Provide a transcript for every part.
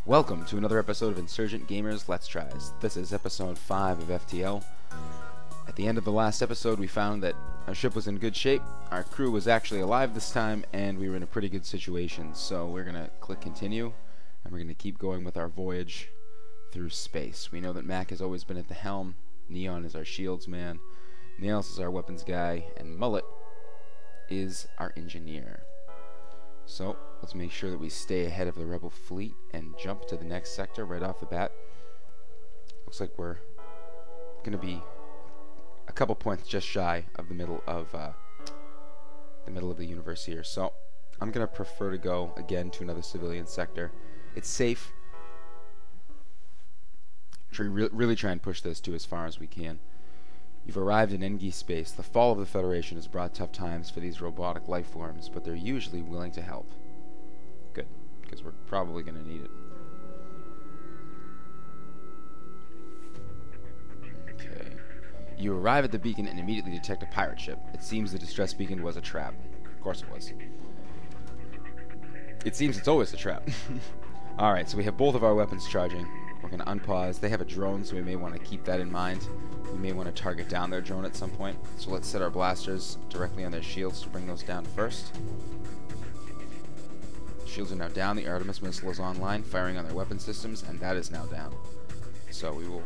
Welcome to another episode of Insurgent Gamers Let's Tries. This is episode 5 of FTL. At the end of the last episode, we found that our ship was in good shape, our crew was actually alive this time, and we were in a pretty good situation. So we're going to click continue, and we're going to keep going with our voyage through space. We know that Mac has always been at the helm, Neon is our shields man, Nails is our weapons guy, and Mullet is our engineer. So let's make sure that we stay ahead of the rebel fleet and jump to the next sector right off the bat. Looks like we're going to be a couple points just shy of the middle of the universe here. So I'm going to prefer to go again to another civilian sector. It's safe. Really try and push this to as far as we can. You've arrived in Engi space. The fall of the Federation has brought tough times for these robotic life forms, but they're usually willing to help. Good, because we're probably going to need it. Okay. You arrive at the beacon and immediately detect a pirate ship. It seems the distress beacon was a trap. Of course it was. It seems it's always a trap. Alright, so we have both of our weapons charging. We're going to unpause. They have a drone, so we may want to keep that in mind. We may want to target down their drone at some point. So let's set our blasters directly on their shields to bring those down first. Shields are now down. The Artemis missile is online, firing on their weapon systems, and that is now down. So we will...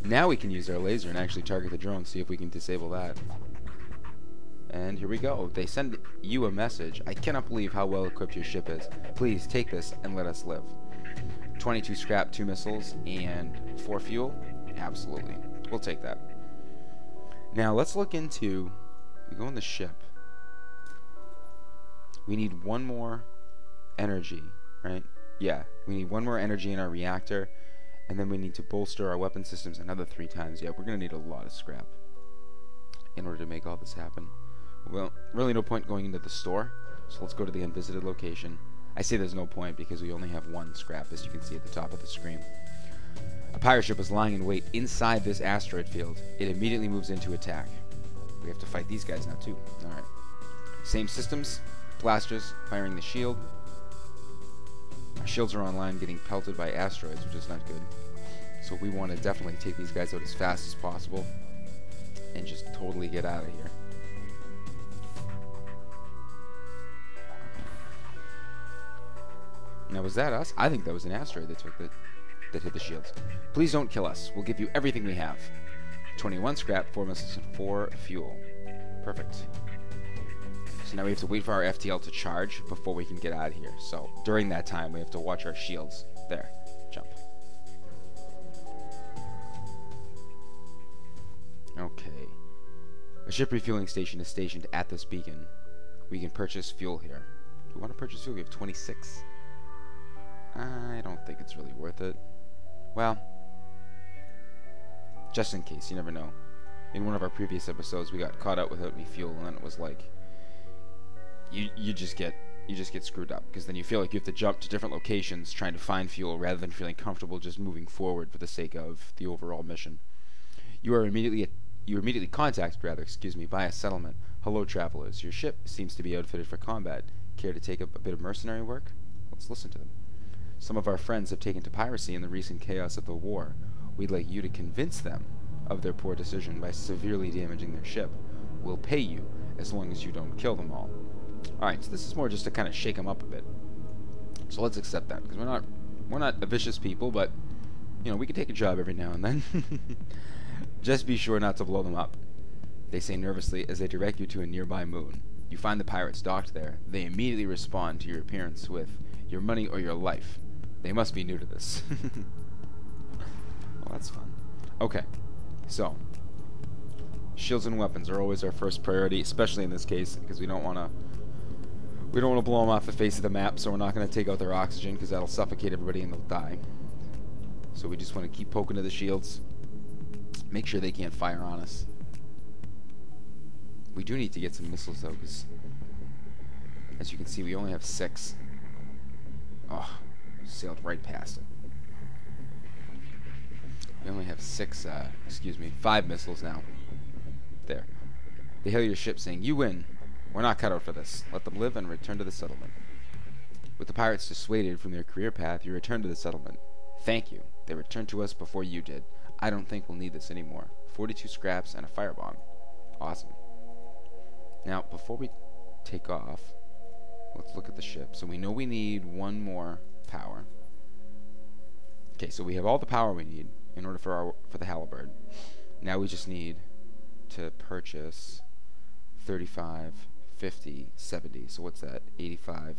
Now we can use our laser and actually target the drone, see if we can disable that. And here we go. They send you a message. I cannot believe how well equipped your ship is. Please take this and let us live. 22 scrap, 2 missiles, and 4 fuel? Absolutely. We'll take that. Now let's look into... We go in the ship. We need one more energy, right? Yeah, we need one more energy in our reactor, and then we need to bolster our weapon systems another 3 times. Yeah, we're going to need a lot of scrap in order to make all this happen. Well, really no point going into the store, so let's go to the unvisited location. I say there's no point because we only have 1 scrap, as you can see at the top of the screen. A pirate ship is lying in wait inside this asteroid field. It immediately moves into attack. We have to fight these guys now too. Alright. Same systems. Blasters firing the shield. Our shields are online, getting pelted by asteroids, which is not good. So we want to definitely take these guys out as fast as possible and just totally get out of here. Now, was that us? I think that was an asteroid that hit the shields. Please don't kill us. We'll give you everything we have. 21 scrap, 4 missiles, and 4 fuel. Perfect. So now we have to wait for our FTL to charge before we can get out of here. So during that time, we have to watch our shields. There. Jump. Okay. A ship refueling station is stationed at this beacon. We can purchase fuel here. Do we want to purchase fuel? We have 26. I don't think it's really worth it. Well, just in case, you never know. In one of our previous episodes, we got caught out without any fuel, and then it was like, you just get screwed up, because then you feel like you have to jump to different locations trying to find fuel rather than feeling comfortable just moving forward for the sake of the overall mission. You are immediately contacted, by a settlement. Hello, travelers. Your ship seems to be outfitted for combat. Care to take up a bit of mercenary work? Let's listen to them. Some of our friends have taken to piracy in the recent chaos of the war. We'd like you to convince them of their poor decision by severely damaging their ship. We'll pay you as long as you don't kill them all. Alright, so this is more just to kind of shake them up a bit. So let's accept that, because we're not a vicious people, but, you know, we can take a job every now and then. Just be sure not to blow them up, they say nervously as they direct you to a nearby moon. You find the pirates docked there. They immediately respond to your appearance with your money or your life. They must be new to this. Well, that's fun. Okay, so shields and weapons are always our first priority, especially in this case, because we don't want to blow them off the face of the map. So we're not going to take out their oxygen, because that'll suffocate everybody and they'll die. So we just want to keep poking to the shields, make sure they can't fire on us. We do need to get some missiles though, because as you can see, we only have 6. Oh, sailed right past it. We only have 5 missiles now. There. They hail your ship saying, "You win. We're not cut out for this. Let them live and return to the settlement." With the pirates dissuaded from their career path, you return to the settlement. Thank you. They returned to us before you did. I don't think we'll need this anymore. 42 scraps and a firebomb. Awesome. Now, before we take off, let's look at the ship. So we know we need one more power. Okay, so we have all the power we need in order for the halberd. Now we just need to purchase 35, 50, 70. So what's that? 85,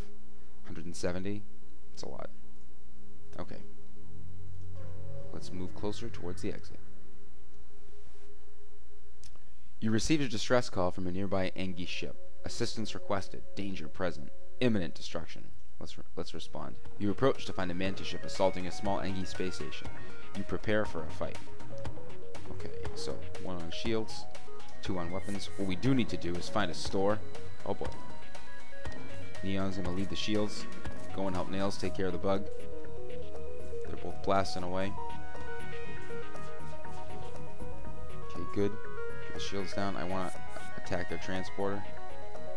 170? It's a lot. Okay. Let's move closer towards the exit. You received a distress call from a nearby Engi ship. Assistance requested. Danger present. Imminent destruction. Let's respond. You approach to find a mantis ship assaulting a small Engi space station. You prepare for a fight. Okay, so 1 on shields, 2 on weapons. What we do need to do is find a store. Oh boy. Neon's gonna lead the shields. Go and help Nails take care of the bug. They're both blasting away. Okay, good. Get the shields down. I want to attack their transporter.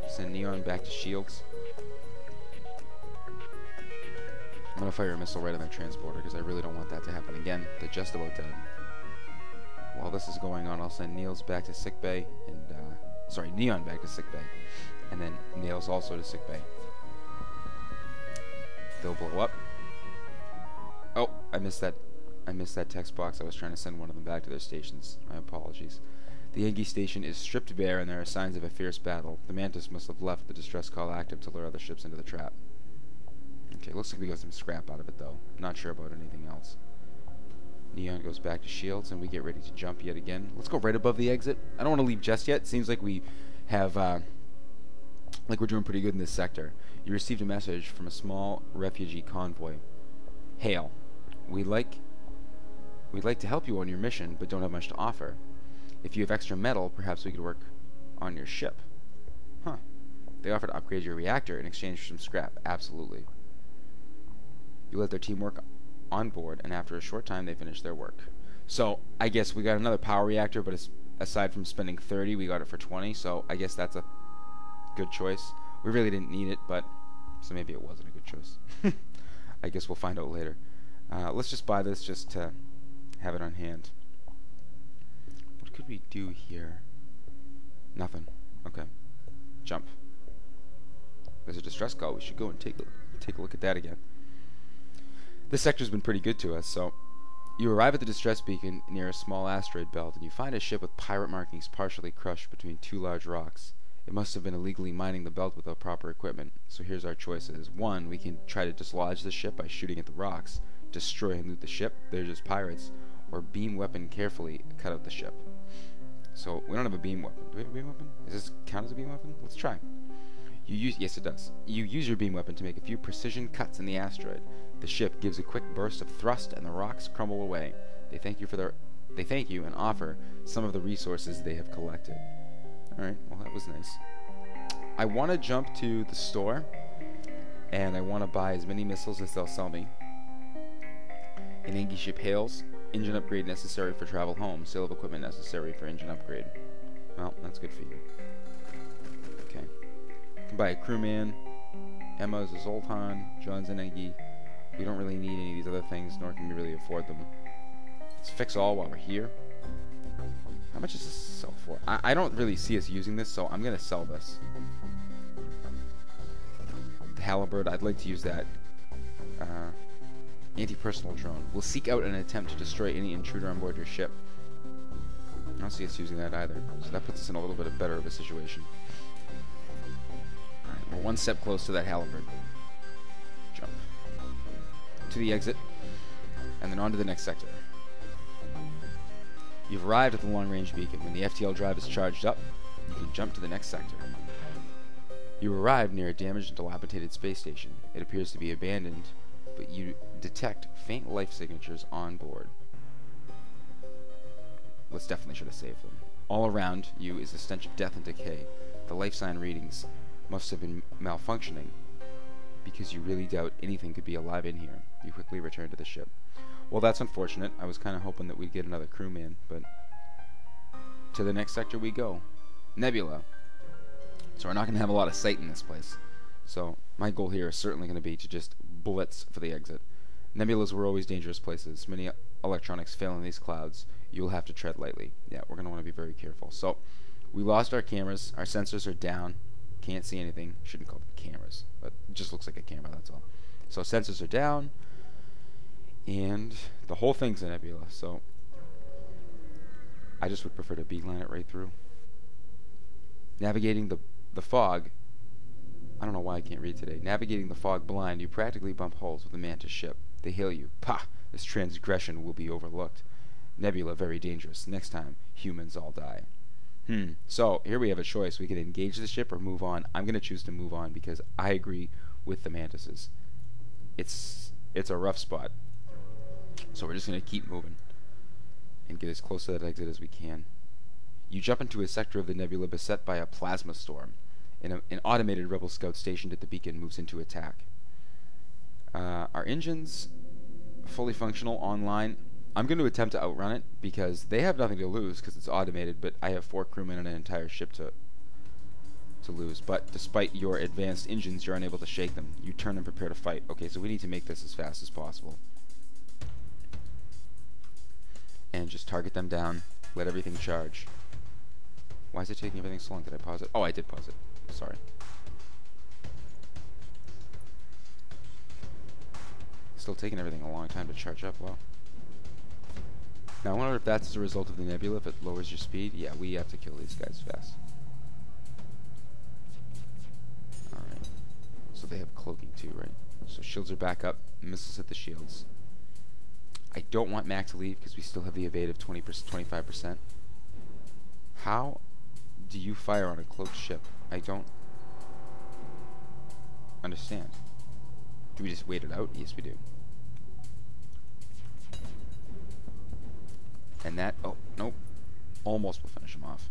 Send Neon back to shields. I'm going to fire a missile right on their transporter because I really don't want that to happen again. They're just about dead. While this is going on, I'll send Niels back to sickbay and, sorry, Neon back to sickbay. And then Nails also to sickbay. They'll blow up. Oh, I missed that text box. I was trying to send one of them back to their stations. My apologies. The Engi station is stripped bare and there are signs of a fierce battle. The Mantis must have left the distress call active to lure other ships into the trap. Okay, looks like we got some scrap out of it though. Not sure about anything else. Neon goes back to shields and we get ready to jump yet again. Let's go right above the exit. I don't want to leave just yet. Seems like we have, like we're doing pretty good in this sector. You received a message from a small refugee convoy. Hail. We'd like to help you on your mission, but don't have much to offer. If you have extra metal, perhaps we could work on your ship. Huh. They offer to upgrade your reactor in exchange for some scrap. Absolutely. You let their team work on board, and after a short time, they finish their work. So, I guess we got another power reactor, but aside from spending 30, we got it for 20, so I guess that's a good choice. We really didn't need it, but so maybe it wasn't a good choice. I guess we'll find out later. Let's just buy this just to have it on hand. What could we do here? Nothing. Okay. Jump. There's a distress call. We should go and take a look at that again. This sector's been pretty good to us, so you arrive at the distress beacon near a small asteroid belt, and you find a ship with pirate markings partially crushed between 2 large rocks. It must have been illegally mining the belt without proper equipment, so here's our choices. 1, we can try to dislodge the ship by shooting at the rocks, destroy and loot the ship, they're just pirates, or beam weapon carefully cut out the ship. So, we don't have a beam weapon. Do we have a beam weapon? Does this count as a beam weapon? Let's try. Yes, it does. You use your beam weapon to make a few precision cuts in the asteroid. The ship gives a quick burst of thrust and the rocks crumble away. They thank you and offer some of the resources they have collected. Alright, well that was nice. I want to jump to the store and I want to buy as many missiles as they'll sell me. An Engi ship hails. Engine upgrade necessary for travel home. Sale of equipment necessary for engine upgrade. Well, that's good for you. Okay. Can buy a crewman. Emma's a Zoltan. John's an Engi. We don't really need any of these other things, nor can we really afford them. Let's fix all while we're here. How much does this sell for? I don't really see us using this, so I'm going to sell this. The halberd, I'd like to use that. Anti-personal drone. We'll seek out an attempt to destroy any intruder on board your ship. I don't see us using that either, so that puts us in a little bit better of a situation. Alright, we're one step close to that halberd. Jump. To the exit, and then on to the next sector. You've arrived at the long-range beacon. When the FTL drive is charged up, you can jump to the next sector. You arrive near a damaged and dilapidated space station. It appears to be abandoned, but you detect faint life signatures on board. Let's definitely try to save them. All around you is a stench of death and decay. The life sign readings must have been malfunctioning, because you really doubt anything could be alive in here. You quickly return to the ship. Well, that's unfortunate. I was kind of hoping that we'd get another crewman, but to the next sector we go. Nebula. So we're not going to have a lot of sight in this place. So my goal here is certainly going to be to just blitz for the exit. Nebulas were always dangerous places. Many electronics fail in these clouds. You'll have to tread lightly. Yeah, we're going to want to be very careful. So we lost our cameras. Our sensors are down. Can't see anything. Shouldn't call them cameras, but it just looks like a camera, that's all. So sensors are down, and the whole thing's a nebula. So I just would prefer to beeline it right through. Navigating the fog. I don't know why I can't read today. Navigating the fog blind, you practically bump holes with the Mantis ship. They hail you. Pah! This transgression will be overlooked. Nebula, very dangerous. Next time, humans all die. So, here we have a choice. We can engage the ship or move on. I'm going to choose to move on because I agree with the Mantises. It's a rough spot. So we're just going to keep moving and get as close to that exit as we can. You jump into a sector of the nebula beset by a plasma storm. An automated rebel scout stationed at the beacon moves into attack. Our engines, fully functional, online. I'm going to attempt to outrun it because they have nothing to lose because it's automated, but I have 4 crewmen and an entire ship to lose. But despite your advanced engines, you're unable to shake them. You turn and prepare to fight. Okay, so we need to make this as fast as possible. And just target them down. Let everything charge. Why is it taking everything so long? Did I pause it? Oh, I did pause it. Sorry. Still taking everything a long time to charge up. Wow. Now I wonder if that's as a result of the nebula, if it lowers your speed. Yeah, we have to kill these guys fast. Alright. So they have cloaking too, right? So shields are back up. Missiles hit the shields. I don't want Mac to leave because we still have the evade of 20%, 25%. How do you fire on a cloaked ship? I don't understand. Do we just wait it out? Yes, we do. And that, oh, nope. Almost will finish them off.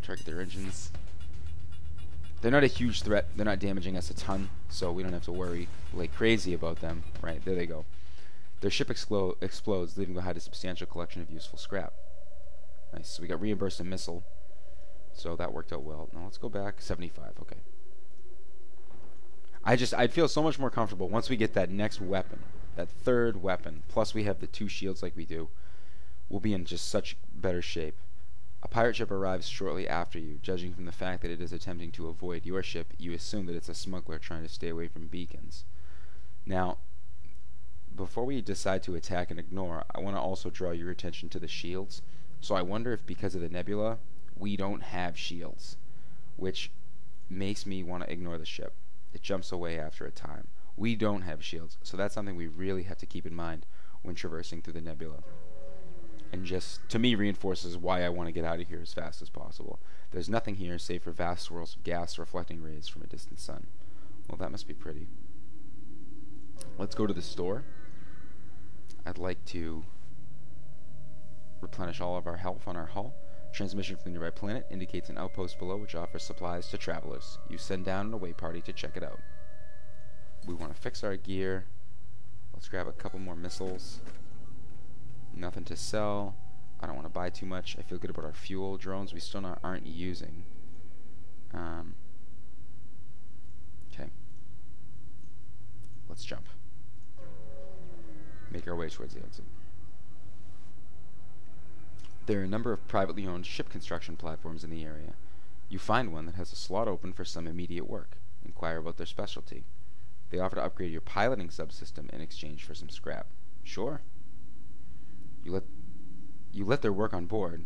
Target their engines. They're not a huge threat. They're not damaging us a ton, so we don't have to worry like crazy about them. Right, there they go. Their ship explodes, leaving behind a substantial collection of useful scrap. Nice, so we got reimbursed a missile. So that worked out well. Now let's go back. 75, okay. I'd feel so much more comfortable once we get that next weapon. That third weapon, plus we have the 2 shields like we do, we'll be in just such better shape. A pirate ship arrives shortly after you. Judging from the fact that it is attempting to avoid your ship, you assume that it's a smuggler trying to stay away from beacons. Now, before we decide to attack and ignore, I want to also draw your attention to the shields. So I wonder if because of the nebula, we don't have shields, which makes me want to ignore the ship. It jumps away after a time. We don't have shields, so that's something we really have to keep in mind when traversing through the nebula. And just, to me, reinforces why I want to get out of here as fast as possible. There's nothing here save for vast swirls of gas reflecting rays from a distant sun. Well, that must be pretty. Let's go to the store. I'd like to replenish all of our health on our hull. Transmission from the nearby planet indicates an outpost below which offers supplies to travelers. You send down an away party to check it out. We want to fix our gear. Let's grab a couple more missiles. Nothing to sell. I don't want to buy too much. I feel good about our fuel. Drones we still aren't using. Okay. Let's jump. Make our way towards the exit. There are a number of privately owned ship construction platforms in the area. You find one that has a slot open for some immediate work. Inquire about their specialty. They offer to upgrade your piloting subsystem in exchange for some scrap. Sure. You let their work on board,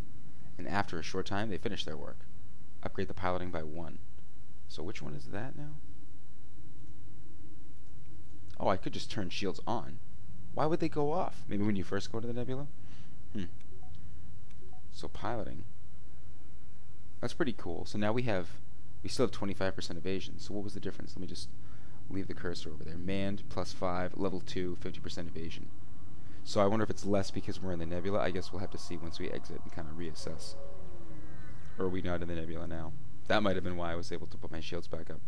and after a short time they finish their work. Upgrade the piloting by 1. So which one is that now? Oh, I could just turn shields on. Why would they go off? Maybe when you first go to the nebula? So piloting. That's pretty cool. So now we still have 25% evasion. So what was the difference? Let me just leave the cursor over there. Manned, +5, level 2, 50% evasion. So I wonder if it's less because we're in the nebula. I guess we'll have to see once we exit and kind of reassess. Or are we not in the nebula now? That might have been why I was able to put my shields back up.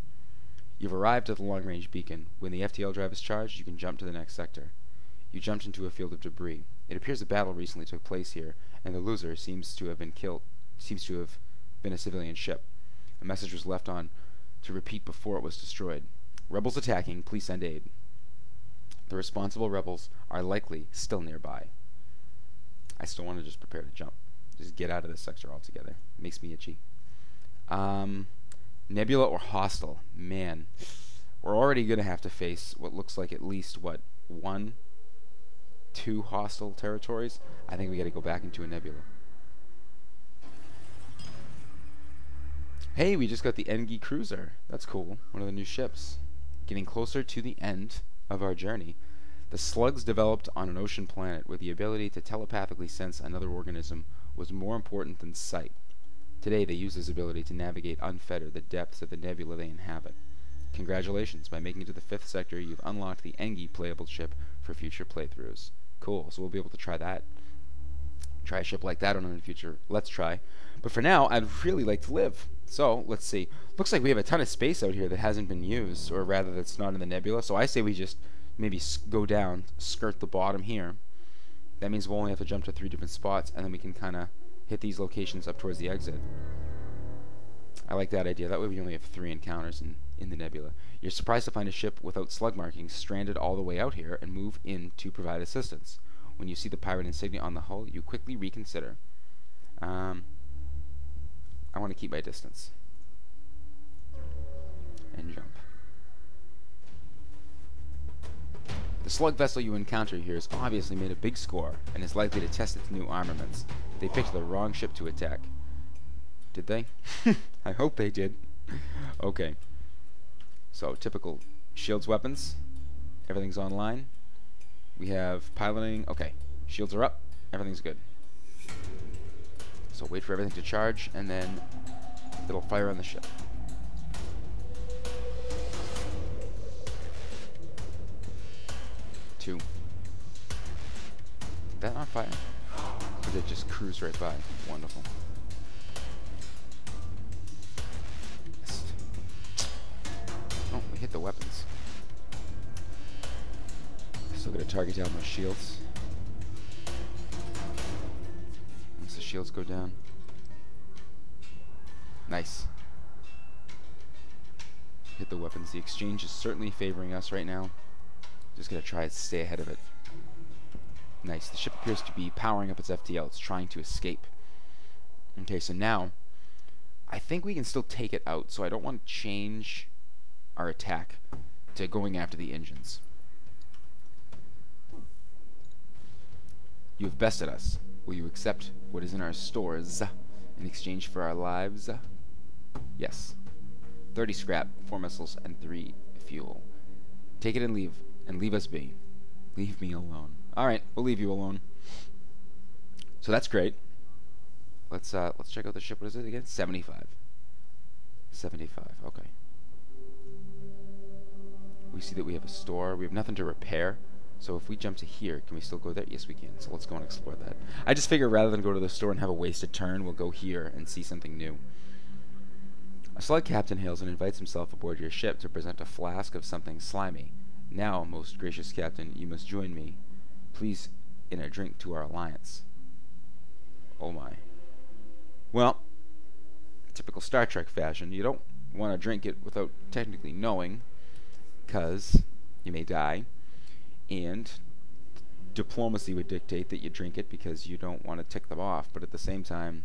You've arrived at the long-range beacon. When the FTL drive is charged, you can jump to the next sector. You jumped into a field of debris. It appears a battle recently took place here, and the loser seems to have been a civilian ship. A message was left on to repeat before it was destroyed. Rebels attacking, please send aid. The responsible rebels are likely still nearby. I still want to just prepare to jump. Just get out of this sector altogether. Makes me itchy. Nebula or hostile? Man, we're already going to have to face what looks like at least, what, 1, 2 hostile territories? I think we got to go back into a nebula. Hey, we just got the Engi cruiser. That's cool. One of the new ships. Getting closer to the end of our journey. The slugs developed on an ocean planet where the ability to telepathically sense another organism was more important than sight. Today they use this ability to navigate unfettered the depths of the nebula they inhabit. Congratulations, by making it to the 5th sector, you've unlocked the Engi playable ship for future playthroughs. Cool, so we'll be able to try that. Try a ship like that on in the future. Let's try. But for now, I'd really like to live. So, let's see. Looks like we have a ton of space out here that hasn't been used, or rather that's not in the nebula. So I say we just maybe go down, skirt the bottom here. That means we'll only have to jump to 3 different spots, and then we can kind of hit these locations up towards the exit. I like that idea. That way we only have 3 encounters in the nebula. You're surprised to find a ship without slug markings stranded all the way out here and move in to provide assistance. When you see the pirate insignia on the hull, you quickly reconsider. I want to keep my distance. And jump. The slug vessel you encounter here has obviously made a big score and is likely to test its new armaments. They picked the wrong ship to attack. Did they? I hope they did. Okay. So, typical shields, weapons. Everything's online. We have piloting. Okay. Shields are up. Everything's good. So wait for everything to charge, and then it'll fire on the ship. Two. Did that not fire? Or did it just cruise right by? Wonderful. Yes. Oh, we hit the weapons. Still gotta target down my shields. Once the shields go down. Nice. Hit the weapons. The exchange is certainly favoring us right now. Just gonna try to stay ahead of it. Nice. The ship appears to be powering up its FTL. It's trying to escape. Okay, so now I think we can still take it out, so I don't want to change our attack to going after the engines. You have bested us. Will you accept what is in our stores in exchange for our lives? Yes. 30 scrap, 4 missiles, and 3 fuel. Take it and leave us be. Leave me alone. Alright, we'll leave you alone. So that's great. Let's check out the ship. What is it again? 75. 75, okay. We see that we have a store. We have nothing to repair. So if we jump to here, can we still go there? Yes, we can. So let's go and explore that. I just figure rather than go to the store and have a wasted turn, we'll go here and see something new. A slug captain hails and invites himself aboard your ship to present a flask of something slimy. Now, most gracious captain, you must join me. Please, in a drink to our alliance. Oh my. Well, typical Star Trek fashion, you don't want to drink it without technically knowing, because you may die. And diplomacy would dictate that you drink it because you don't want to tick them off. But at the same time,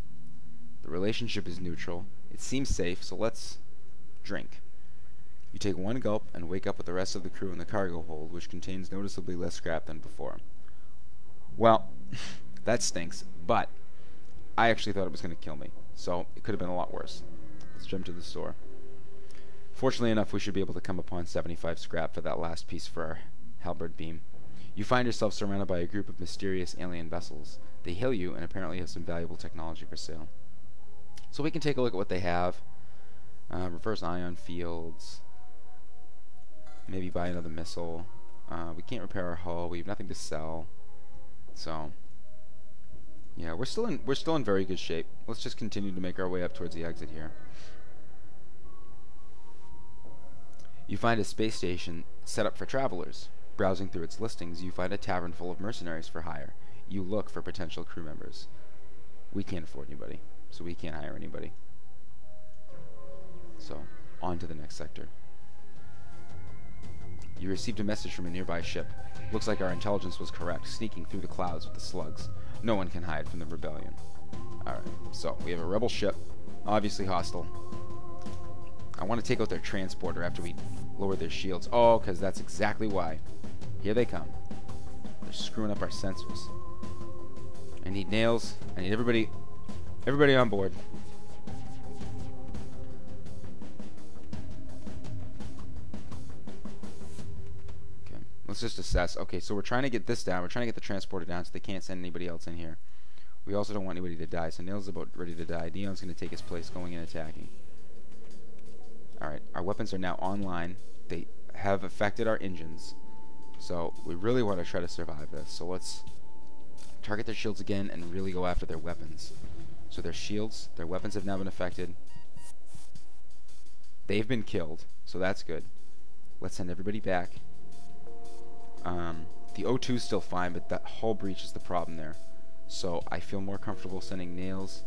the relationship is neutral. It seems safe, so let's drink. You take 1 gulp and wake up with the rest of the crew in the cargo hold, which contains noticeably less scrap than before. Well, that stinks, but I actually thought it was going to kill me, so it could have been a lot worse. Let's jump to the store. Fortunately enough, we should be able to come upon 75 scrap for that last piece for our halberd beam. You find yourself surrounded by a group of mysterious alien vessels. They hail you and apparently have some valuable technology for sale. So we can take a look at what they have. Reverse ion fields. Maybe buy another missile. We can't repair our hull. We have nothing to sell. So yeah, we're still in very good shape. Let's just continue to make our way up towards the exit here. You find a space station set up for travelers. Browsing through its listings, you find a tavern full of mercenaries for hire. You look for potential crew members. We can't afford anybody, so we can't hire anybody. So, on to the next sector. You received a message from a nearby ship. Looks like our intelligence was correct, sneaking through the clouds with the slugs. No one can hide from the rebellion. Alright, so we have a rebel ship, obviously hostile. I want to take out their transporter after we lower their shields. Oh, because that's exactly why. Here they come. They're screwing up our sensors. I need nails. I need everybody on board. Okay, let's just assess. Okay, so we're trying to get this down. We're trying to get the transporter down so they can't send anybody else in here. We also don't want anybody to die, so Nail's about ready to die. Neon's going to take his place, going and attacking. Alright, our weapons are now online. They have affected our engines. So we really want to try to survive this. So let's target their shields again and really go after their weapons. So their shields, their weapons have now been affected. They've been killed, so that's good. Let's send everybody back. The O2 is still fine, but that hull breach is the problem there. So I feel more comfortable sending Nails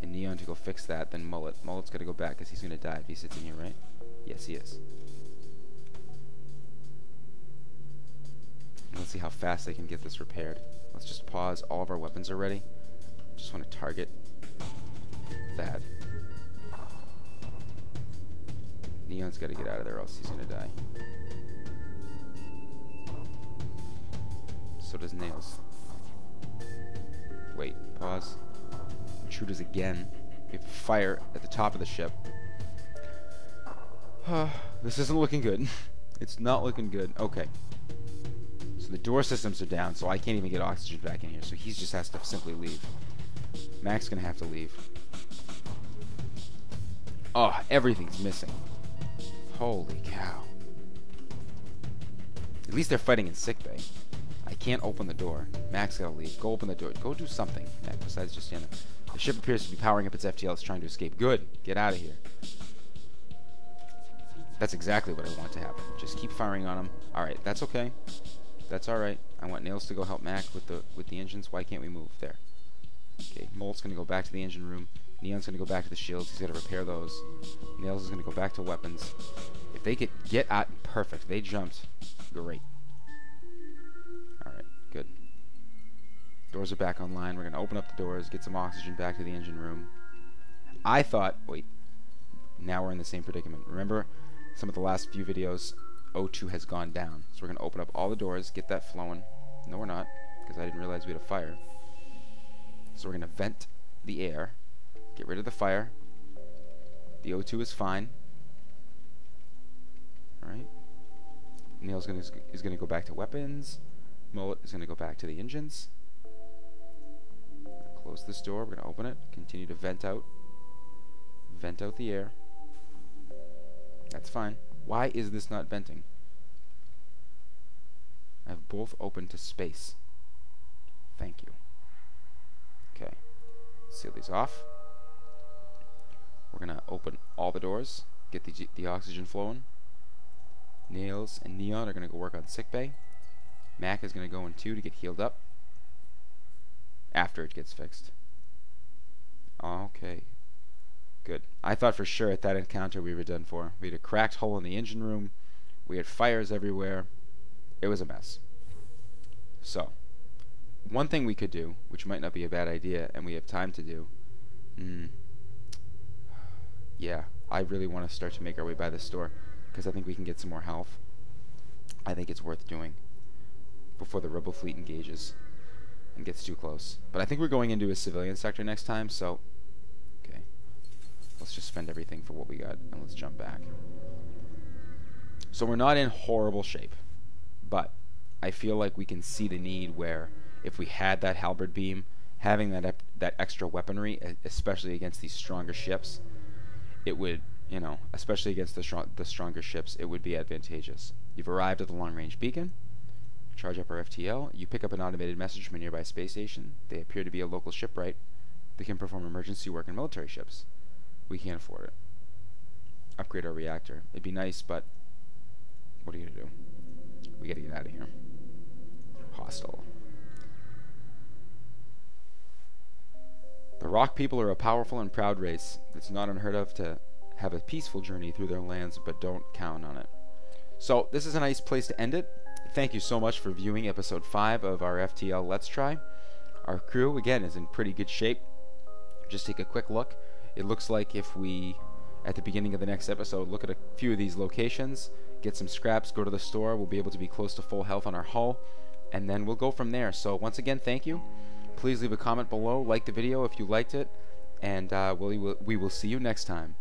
and Neon to go fix that than Mullet. Mullet's got to go back because he's going to die if he sits in here, right? Yes, he is. Let's see how fast they can get this repaired. Let's just pause. All of our weapons are ready. Just want to target that. Neon's got to get out of there, or else he's going to die. So does Nails. Wait, pause. Intruders again. We have fire at the top of the ship. This isn't looking good. It's not looking good. Okay. So the door systems are down, so I can't even get oxygen back in here. So he just has to simply leave. Mac's gonna have to leave. Oh, everything's missing. Holy cow. At least they're fighting in sickbay. I can't open the door. Mac's gotta leave. Go open the door. Go do something, Mac, besides just stand there. The ship appears to be powering up its FTL. It's trying to escape. Good. Get out of here. That's exactly what I want to happen. Just keep firing on them. Alright, that's okay. That's alright. I want Nails to go help Mac with the engines. Why can't we move? There. Okay, Molt's gonna go back to the engine room. Neon's gonna go back to the shields. He's gotta repair those. Nails is gonna go back to weapons. If they get out, perfect. They jumped. Great. Alright, good. Doors are back online. We're gonna open up the doors, get some oxygen back to the engine room. I thought, wait, now we're in the same predicament. Remember some of the last few videos, O2 has gone down. So we're gonna open up all the doors, get that flowing. No, we're not, because I didn't realize we had a fire. So we're gonna vent the air, get rid of the fire. The O2 is fine. Alright. Neil's is gonna go back to weapons. Mullet is gonna go back to the engines. Close this door. We're gonna open it. Continue to vent out. Vent out the air. That's fine. Why is this not venting? I have both open to space. Thank you. Okay. Seal these off. We're gonna open all the doors. Get the oxygen flowing. Nails and Neon are gonna go work on sickbay. Mac is gonna go in too to get healed up. After it gets fixed. Okay. Good. I thought for sure at that encounter we were done for. We had a cracked hole in the engine room. We had fires everywhere. It was a mess. So, one thing we could do, which might not be a bad idea, and we have time to do. Yeah, I really want to start to make our way by the store, because I think we can get some more health. I think it's worth doing before the rebel fleet engages and gets too close. But I think we're going into a civilian sector next time, so okay. Let's just spend everything for what we got, and let's jump back. So we're not in horrible shape, but I feel like we can see the need where if we had that halberd beam, having that extra weaponry, especially against these stronger ships, it would, you know, especially against the stronger ships, it would be advantageous. You've arrived at the long-range beacon. Charge up our FTL. You pick up an automated message from a nearby space station. They appear to be a local shipwright. They can perform emergency work in military ships. We can't afford it. Upgrade our reactor. It'd be nice, but what are you gonna do? We gotta get out of here. Hostile. The Rock people are a powerful and proud race. It's not unheard of to have a peaceful journey through their lands, but don't count on it. So this is a nice place to end it. Thank you so much for viewing episode 5 of our FTL Let's Try. Our crew, again, is in pretty good shape. Just take a quick look. It looks like if we, at the beginning of the next episode, look at a few of these locations, get some scraps, go to the store, we'll be able to be close to full health on our hull, and then we'll go from there. So once again, thank you. Please leave a comment below, like the video if you liked it, and we will see you next time.